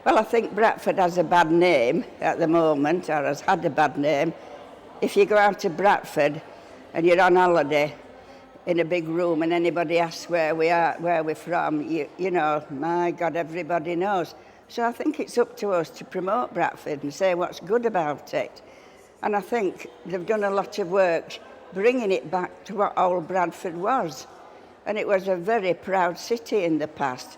Well, I think Bradford has a bad name at the moment, or has had a bad name. If you go out to Bradford and you're on holiday in a big room and anybody asks where we are, where we're from, you know, my God, everybody knows. So I think it's up to us to promote Bradford and say what's good about it. And I think they've done a lot of work bringing it back to what old Bradford was. And it was a very proud city in the past.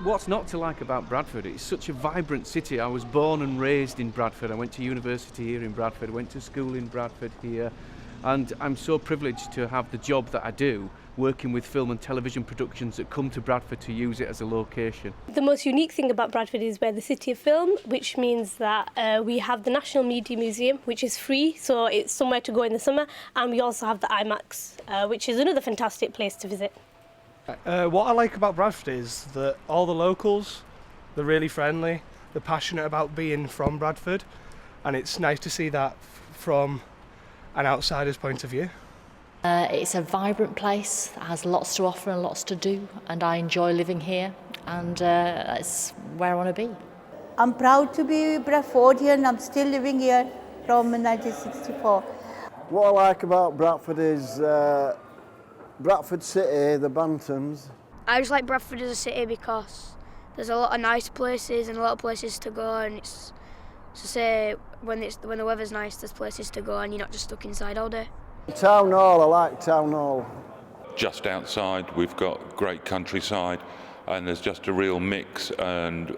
What's not to like about Bradford? It's such a vibrant city. I was born and raised in Bradford. I went to university here in Bradford, went to school in Bradford here, and I'm so privileged to have the job that I do, working with film and television productions that come to Bradford to use it as a location. The most unique thing about Bradford is we're the city of film, which means that we have the National Media Museum, which is free, so it's somewhere to go in the summer, and we also have the IMAX, which is another fantastic place to visit. What I like about Bradford is that all the locals, they're really friendly, they're passionate about being from Bradford, and it's nice to see that from an outsider's point of view. It's a vibrant place that has lots to offer and lots to do, and I enjoy living here, and that's where I want to be. I'm proud to be Bradfordian and I'm still living here from 1964. What I like about Bradford is Bradford City, the Bantams. I just like Bradford as a city because there's a lot of nice places and a lot of places to go, and it's to say when the weather's nice, there's places to go and you're not just stuck inside all day. Town Hall, I like Town Hall. Just outside we've got great countryside, and there's just a real mix and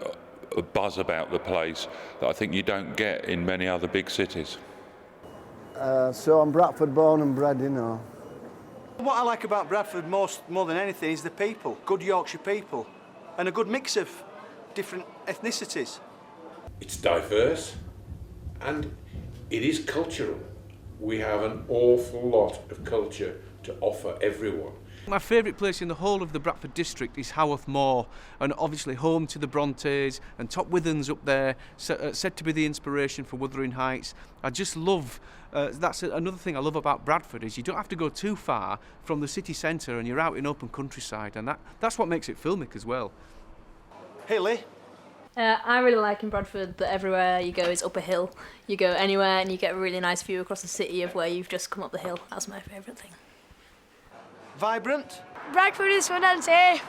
a buzz about the place that I think you don't get in many other big cities. So I'm Bradford born and bred, you know. What I like about Bradford more than anything is the people, good Yorkshire people, and a good mix of different ethnicities. It's diverse and it is cultural. We have an awful lot of culture to offer everyone. My favourite place in the whole of the Bradford district is Haworth Moor, and obviously home to the Brontes and Top Withens up there, said to be the inspiration for Wuthering Heights. I just love, that's another thing I love about Bradford, is you don't have to go too far from the city centre and you're out in open countryside, and that's what makes it filmic as well. Hilly. I really like in Bradford that everywhere you go is up a hill. You go anywhere and you get a really nice view across the city of where you've just come up the hill. That's my favourite thing. Vibrant. Bradford is fun and safe.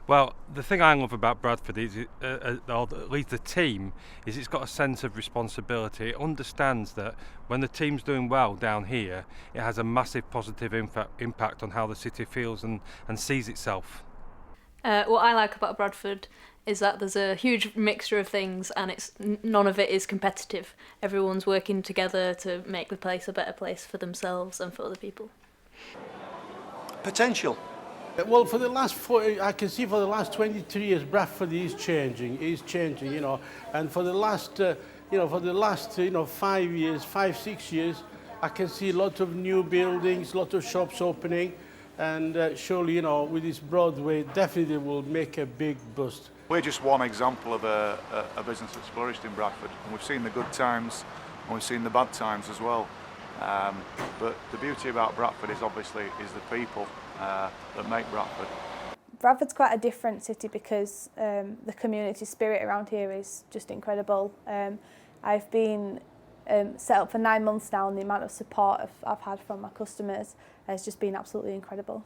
Well, the thing I love about Bradford is, or at least the team, is it's got a sense of responsibility. It understands that when the team's doing well down here, it has a massive positive impact on how the city feels and sees itself. What I like about Bradford is that there's a huge mixture of things, and none of it is competitive. Everyone's working together to make the place a better place for themselves and for other people. Potential. Well, I can see for the last 23 years, Bradford is changing, you know, and for the last, 5, 6 years, I can see a lot of new buildings, a lot of shops opening, and surely, you know, with this Broadway, definitely will make a big boost. We're just one example of a business that's flourished in Bradford, and we've seen the good times and we've seen the bad times as well. But the beauty about Bradford is obviously the people that make Bradford. Bradford's quite a different city because the community spirit around here is just incredible. I've been set up for 9 months now, and the amount of support I've had from my customers has just been absolutely incredible.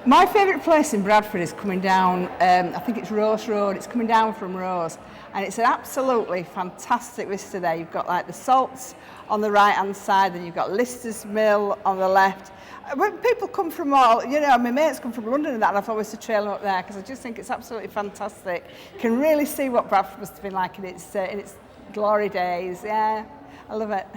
My favourite place in Bradford is coming down, I think it's Rose Road, it's coming down from Rose, and it's an absolutely fantastic vista there. You've got like the Salts on the right hand side, then you've got Lister's Mill on the left. When people come from all, you know, my mates come from London and that, and I've always to trail them up there because I just think it's absolutely fantastic. You can really see what Bradford must have been like in its glory days. Yeah, I love it.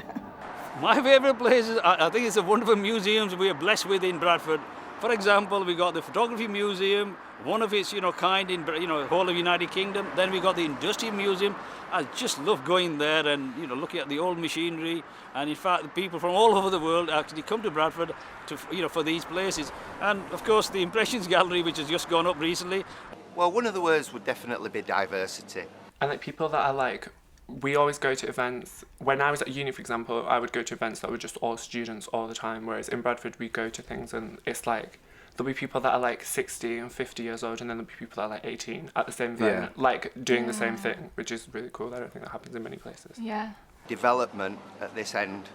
My favourite place is, I think it's the wonderful museums we are blessed with in Bradford. For example, we got the Photography Museum, one of its kind in whole of United Kingdom. Then we got the Industrial Museum. I just love going there and looking at the old machinery. And in fact, the people from all over the world actually come to Bradford to for these places. And of course, the Impressions Gallery, which has just gone up recently. Well, one of the words would definitely be diversity. And like people that I like, we always go to events. When I was at uni, for example, I would go to events that were just all students all the time, whereas in Bradford we go to things and it's like there'll be people that are like 60 and 50 years old, and then there'll be people that are like 18 at the same event, like doing the same thing, which is really cool. I don't think that happens in many places. Yeah. Development at this end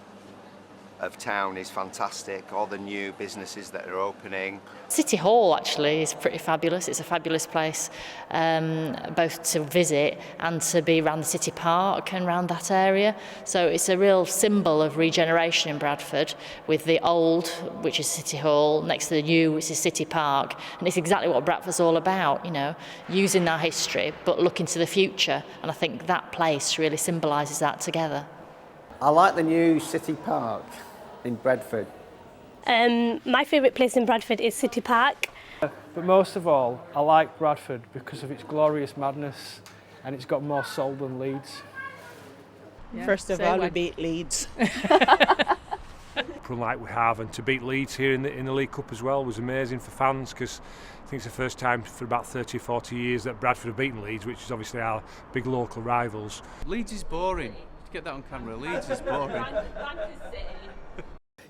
of town is fantastic. All the new businesses that are opening. City Hall actually is pretty fabulous. It's a fabulous place, both to visit and to be around the City Park and around that area. So it's a real symbol of regeneration in Bradford, with the old, which is City Hall, next to the new, which is City Park. And it's exactly what Bradford's all about, you know, using our history but looking to the future. And I think that place really symbolises that together. I like the new City Park in Bradford. My favourite place in Bradford is City Park. But most of all, I like Bradford because of its glorious madness, and it's got more soul than Leeds. Yeah, first of all, we beat Leeds. Like we have, and to beat Leeds here in the League Cup as well was amazing for fans, because I think it's the first time for about 30 or 40 years that Bradford have beaten Leeds, which is obviously our big local rivals. Leeds is boring. Get that on camera. Leeds is boring.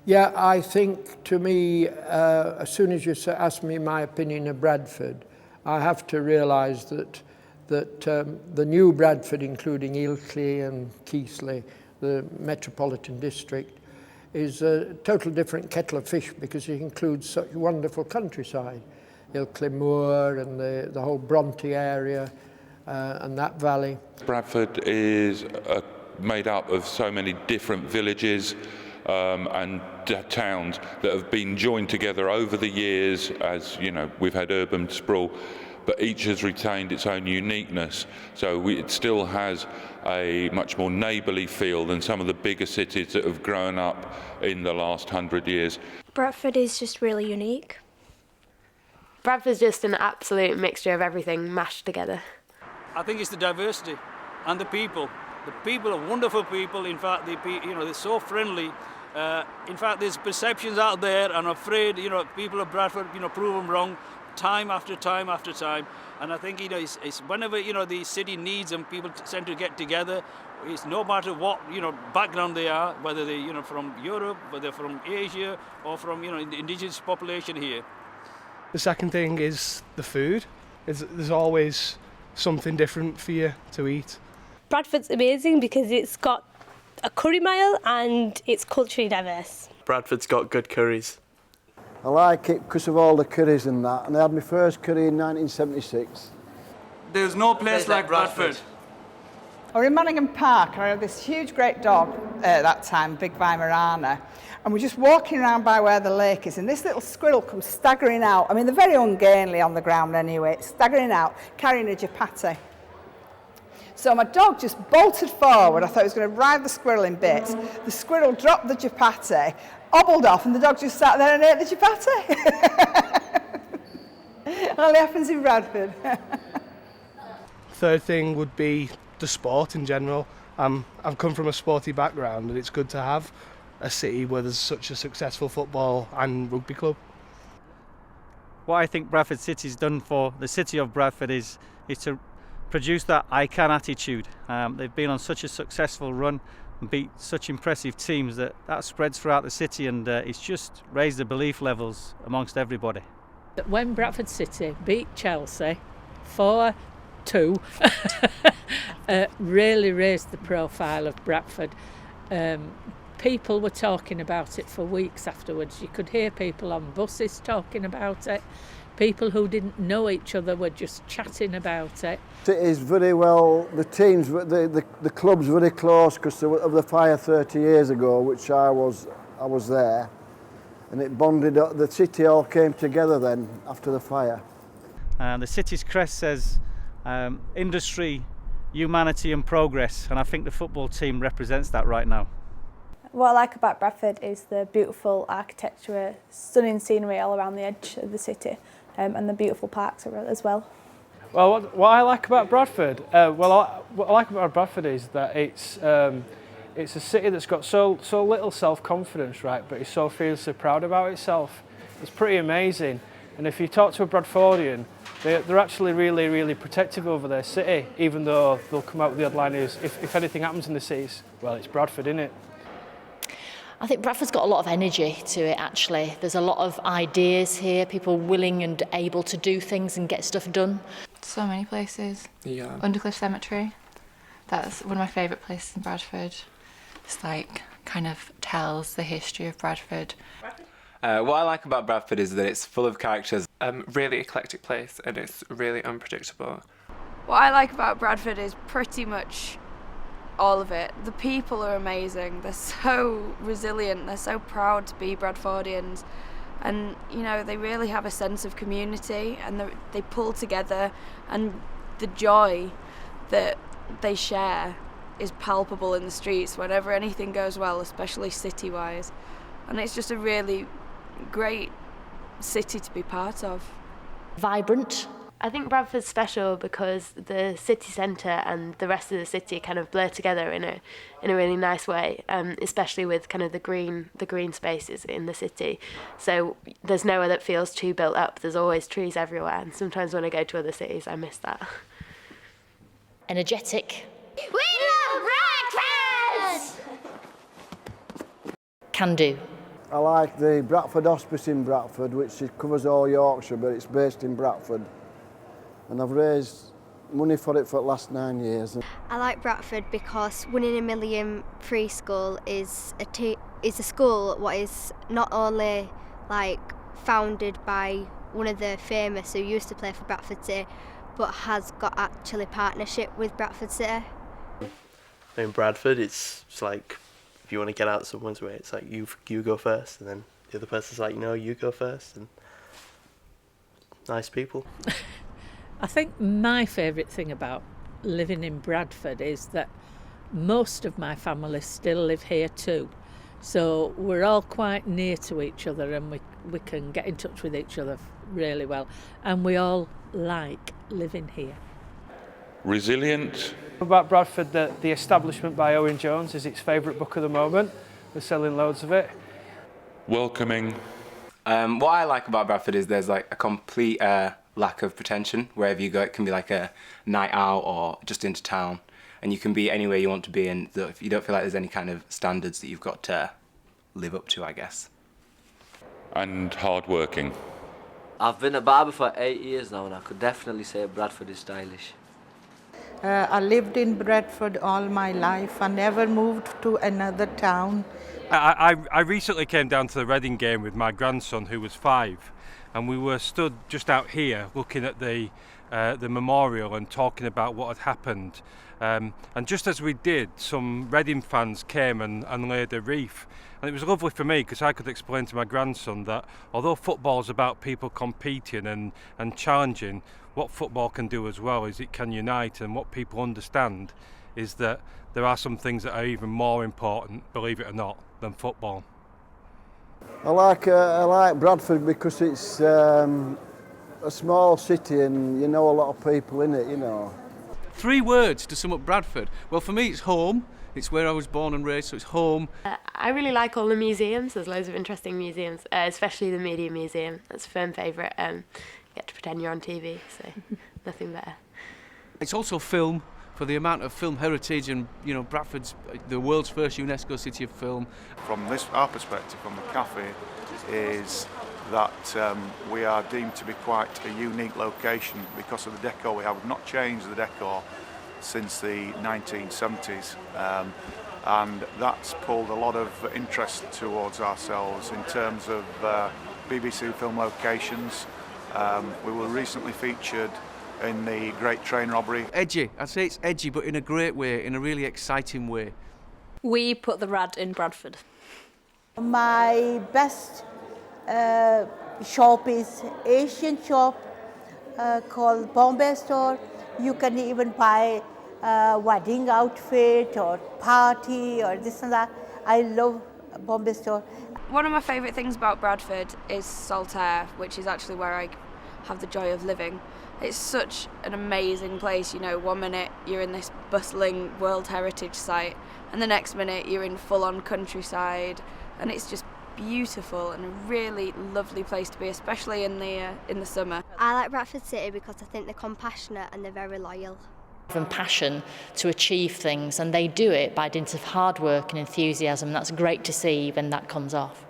Yeah, I think, to me, as soon as you ask me my opinion of Bradford, I have to realise that the new Bradford, including Ilkley and Keighley, the metropolitan district, is a total different kettle of fish, because it includes such wonderful countryside. Ilkley Moor and the whole Bronte area and that valley. Bradford is made up of so many different villages and towns that have been joined together over the years. As you know, we've had urban sprawl, but each has retained its own uniqueness. So it still has a much more neighbourly feel than some of the bigger cities that have grown up in the last 100 years. Bradford is just really unique. Bradford's just an absolute mixture of everything mashed together. I think it's the diversity and the people. The people are wonderful people. In fact, they're so friendly. In fact, there's perceptions out there, and I'm afraid, people of Bradford, prove them wrong time after time after time. And I think, it's whenever, the city needs them, people tend to get together. It's no matter what, background they are, whether they're, from Europe, whether they're from Asia, or from, the indigenous population here. The second thing is the food. There's always something different for you to eat. Bradford's amazing because it's got a curry mile and it's culturally diverse. Bradford's got good curries. I like it because of all the curries and that, and I had my first curry in 1976. There's no place like Bradford. Or in Manningham Park, I had this huge great dog that time, Big Weimaraner, and we're just walking around by where the lake is, and this little squirrel comes staggering out. I mean, they're very ungainly on the ground anyway, staggering out, carrying a chapati. So my dog just bolted forward. I thought he was going to ride the squirrel in bits. The squirrel dropped the chapati, hobbled off, and the dog just sat there and ate the chapati. Only happens in Bradford. Third thing would be the sport in general. I've come from a sporty background, and it's good to have a city where there's such a successful football and rugby club. What I think Bradford City's done for the city of Bradford is to produce that I can attitude. They've been on such a successful run and beat such impressive teams that spreads throughout the city, and it's just raised the belief levels amongst everybody. When Bradford City beat Chelsea 4-2, really raised the profile of Bradford. People were talking about it for weeks afterwards. You could hear people on buses talking about it. People who didn't know each other were just chatting about it. It is very well, the teams, the club's very close because of the fire 30 years ago, which I was there, and it bonded up. The city all came together then after the fire. The city's crest says industry, humanity and progress, and I think the football team represents that right now. What I like about Bradford is the beautiful architecture, stunning scenery all around the edge of the city, and the beautiful parks as well. Well, what I like about Bradford, what I like about Bradford is that it's a city that's got so little self-confidence, right? But it's so fiercely proud about itself. It's pretty amazing. And if you talk to a Bradfordian, they're actually really, really protective over their city, even though they'll come out with the headline is, if anything happens in the cities, well, it's Bradford, innit? I think Bradford's got a lot of energy to it, actually. There's a lot of ideas here, people willing and able to do things and get stuff done. So many places. Yeah. Undercliff Cemetery. That's one of my favourite places in Bradford. It's like kind of tells the history of Bradford. What I like about Bradford is that it's full of characters. Really eclectic place, and it's really unpredictable. What I like about Bradford is pretty much all of it. The people are amazing. They're so resilient. They're so proud to be Bradfordians. And, you know, they really have a sense of community, and they pull together, and the joy that they share is palpable in the streets whenever anything goes well, especially city-wise. And it's just a really great city to be part of. Vibrant. I think Bradford's special because the city centre and the rest of the city kind of blur together in a really nice way, especially with kind of the green spaces in the city. So there's nowhere that feels too built up. There's always trees everywhere, and sometimes when I go to other cities, I miss that. Energetic. We love breakfast! Can do. I like the Bradford Hospice in Bradford, which covers all Yorkshire, but it's based in Bradford. And I've raised money for it for the last 9 years. I like Bradford because 1 in a Million preschool is a school what is not only like founded by one of the famous who used to play for Bradford City, but has got actually partnership with Bradford City. In Bradford, it's like if you want to get out someone's way, it's like you go first, and then the other person's like, no, you go first, and nice people. I think my favourite thing about living in Bradford is that most of my family still live here too. So we're all quite near to each other, and we can get in touch with each other really well. And we all like living here. Resilient. About Bradford, the Establishment by Owen Jones is its favourite book of the moment. We're selling loads of it. Welcoming. What I like about Bradford is there's like a complete lack of pretension. Wherever you go, it can be like a night out or just into town, and you can be anywhere you want to be, and you don't feel like there's any kind of standards that you've got to live up to, I guess. And hard-working. I've been a barber for 8 years now, and I could definitely say Bradford is stylish. I lived in Bradford all my life. I never moved to another town. I recently came down to the Reading game with my grandson, who was 5, and we were stood just out here looking at the memorial and talking about what had happened. And just as we did, some Reading fans came and laid a wreath. And it was lovely for me because I could explain to my grandson that although football is about people competing and challenging, what football can do as well is it can unite, and what people understand is that there are some things that are even more important, believe it or not, than football. I like Bradford because it's a small city, and you know a lot of people in it, you know. 3 words to sum up Bradford. Well, for me, it's home. It's where I was born and raised, so it's home. I really like all the museums. There's loads of interesting museums, especially the Media Museum. That's a firm favourite. You get to pretend you're on TV, so nothing better. It's also film, for the amount of film heritage, and you know, Bradford's the world's first UNESCO city of film. From our perspective, from the cafe, is that we are deemed to be quite a unique location because of the decor we have. We've not changed the decor since the 1970s, and that's pulled a lot of interest towards ourselves in terms of BBC film locations. We were recently featured in the Great Train Robbery. Edgy. I'd say it's edgy, but in a great way, in a really exciting way. We put the Rad in Bradford. My best shop is Asian shop called Bombay Store. You can even buy a wedding outfit or party or this and that. I love Bombay Store. One of my favourite things about Bradford is Saltaire, which is actually where I have the joy of living. It's such an amazing place, you know, 1 minute you're in this bustling World Heritage site, and the next minute you're in full-on countryside, and it's just beautiful and a really lovely place to be, especially in the summer. I like Bradford City because I think they're compassionate and they're very loyal. and passion to achieve things, and they do it by dint of hard work and enthusiasm. That's great to see when that comes off.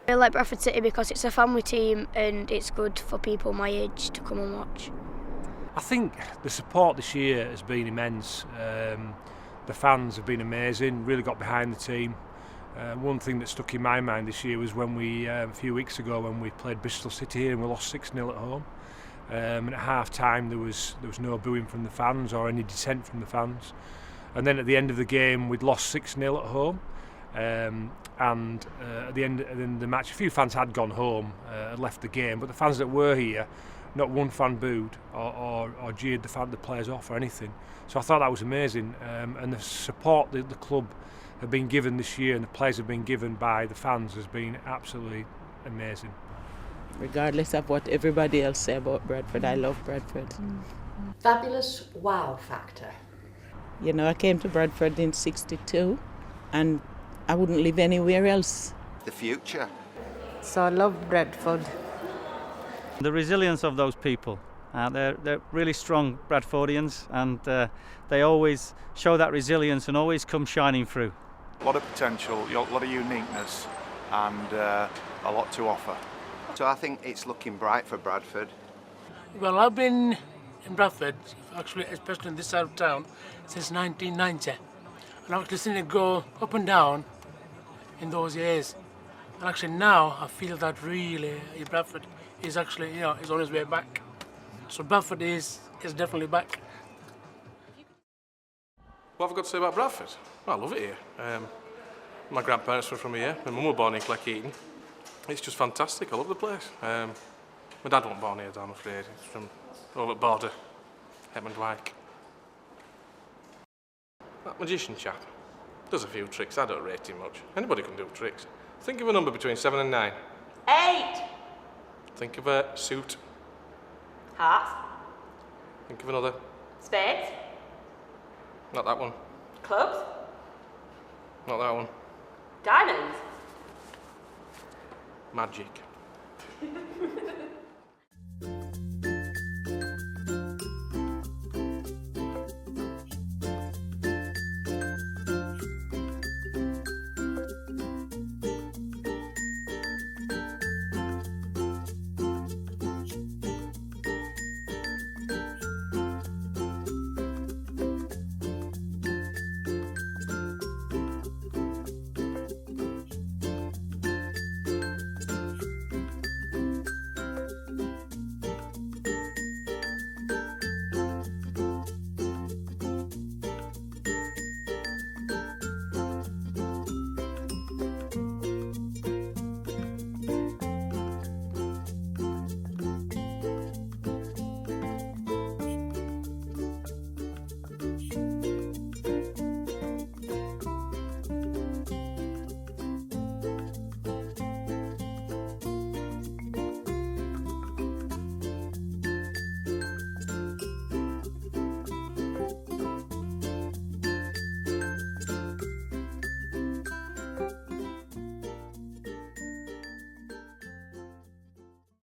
I like Bradford City because it's a family team and it's good for people my age to come and watch. I think the support this year has been immense. The fans have been amazing, really got behind the team. One thing that stuck in my mind this year was when we, a few weeks ago, when we played Bristol City here and we lost 6-0 at home. And at half time there was no booing from the fans or any dissent from the fans. And then at the end of the game we'd lost 6-0 at home. And at the end of the match, a few fans had gone home, had left the game, but the fans that were here, not one fan booed or jeered the players off or anything. So I thought that was amazing, and the support that the club have been given this year and the players have been given by the fans has been absolutely amazing. Regardless of what everybody else say about Bradford, I love Bradford. Fabulous wow factor. You know, I came to Bradford in '62 and I wouldn't live anywhere else. The future. So I love Bradford. The resilience of those people. They're really strong Bradfordians, and they always show that resilience and always come shining through. A lot of potential, a lot of uniqueness, and a lot to offer. So I think it's looking bright for Bradford. Well, I've been in Bradford, actually, especially in this side of town, since 1990. And I've actually seen it go up and down in those years. And actually now I feel that really Bradford is actually, is on its way back. So Bradford is definitely back. What have I got to say about Bradford? Well, I love it here. My grandparents were from here. My mum was born in Cleckheaton. It's just fantastic. I love the place. My dad wasn't born here, I'm afraid. He's from over at border, Hepman-Dwike. That magician chap does a few tricks. I don't rate him much. Anybody can do tricks. Think of a number between 7 and 9. 8. Think of a suit. Hearts. Think of another. Spades. Not that one. Clubs. Not that one. Diamonds. Magic.